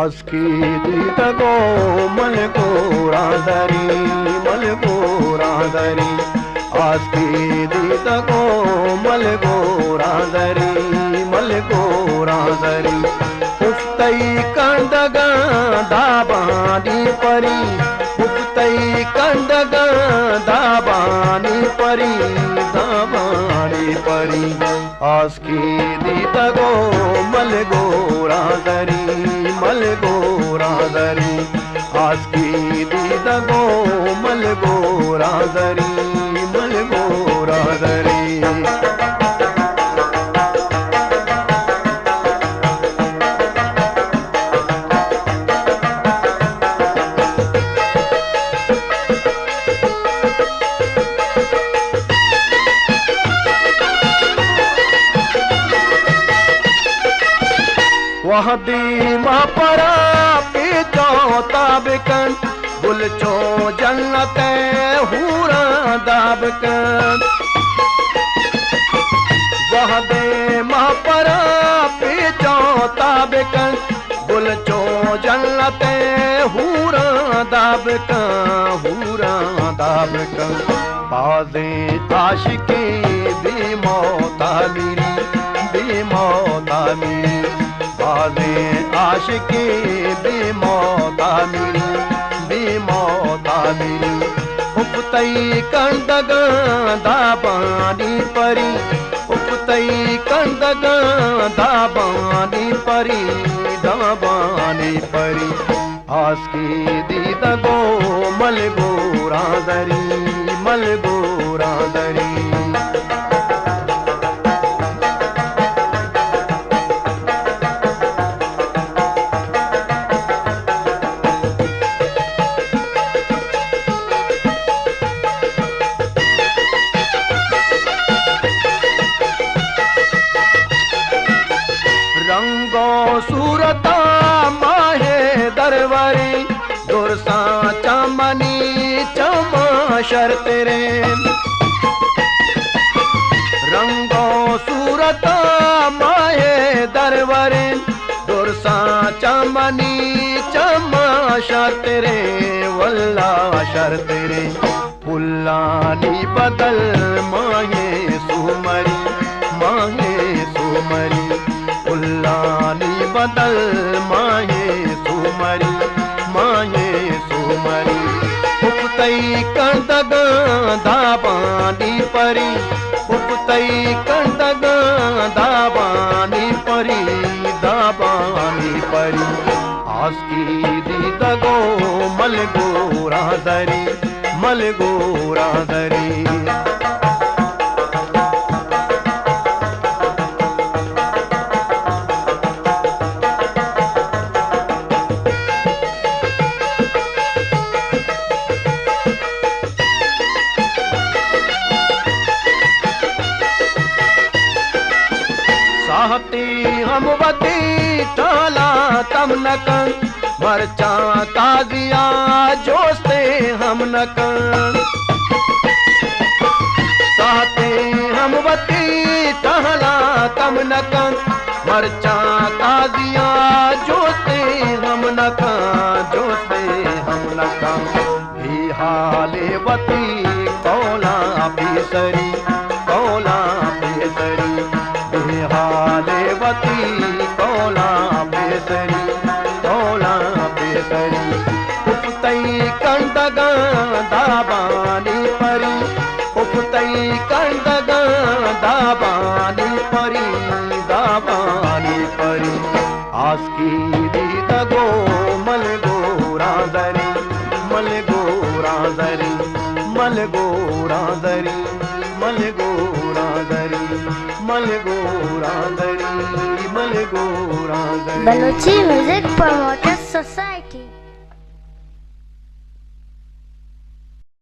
ASCII दीदगो मल गोरादरी मल गोरादरी ASCII दीदगो मल गोरादरी मल गोरादरी उफ्तई कंदगा दाबानी परी उफ्तई कंदगा दाबानी परी आस्की दीदगो मल गोरादरी मल गोरादरी आस्की दीदगो मल गोरादरी मल गोरादरी वह दीमा परा पीछो ताबकन बुलचो जन्नत हूरा दाबकन वह दीमा परा पीछो ताबकन बुलचो जन्नत हूरा दाबकन बाज़े आशिकी बेमौता मेरी बाज़े आशिकी बेमौता मेरी उफ्तई कंदगा दाबानी परी उफ्तई कंदगा दाबानी परी आस्की दीदगो मल गोरादरी मल गोरादरी रंगो सूरता माहे दरबारी दुरसा चमनी चमा शर्त रे रंगो सूरता माहे दरबारी दुरसा चमनी चमा शर्त रे वल्ला शर्त रे पुल्लानी बदल माहे सुमरी पुल्लानी बदल माहे सुमरी उफ्तई कंदगा दाबानी परी उफ्तई कंदगा दाबानी परी आस्की दीदगो मल गोरादरी मल गोरादरी साहती हम वती टाला तम नकन मरचा ताजिया जोस्ते हम नकन साहते हम वती टाला तम नकन मरचा ताजिया जोस्ते हम नकन भी हाले वती कौला पेसरी हालेवती कौला पेसरी उफ्तई कंदगा दाबानी परी उफ्तई कंदगा दाबानी परी आस्की दीदगो मल गोरादरी मल गोरादरी मल गोरादरी मल गोरादरी मल गोरादरी मल गोरादरी बलोची म्यूजिक प्रमोटर्स सोसाइटी।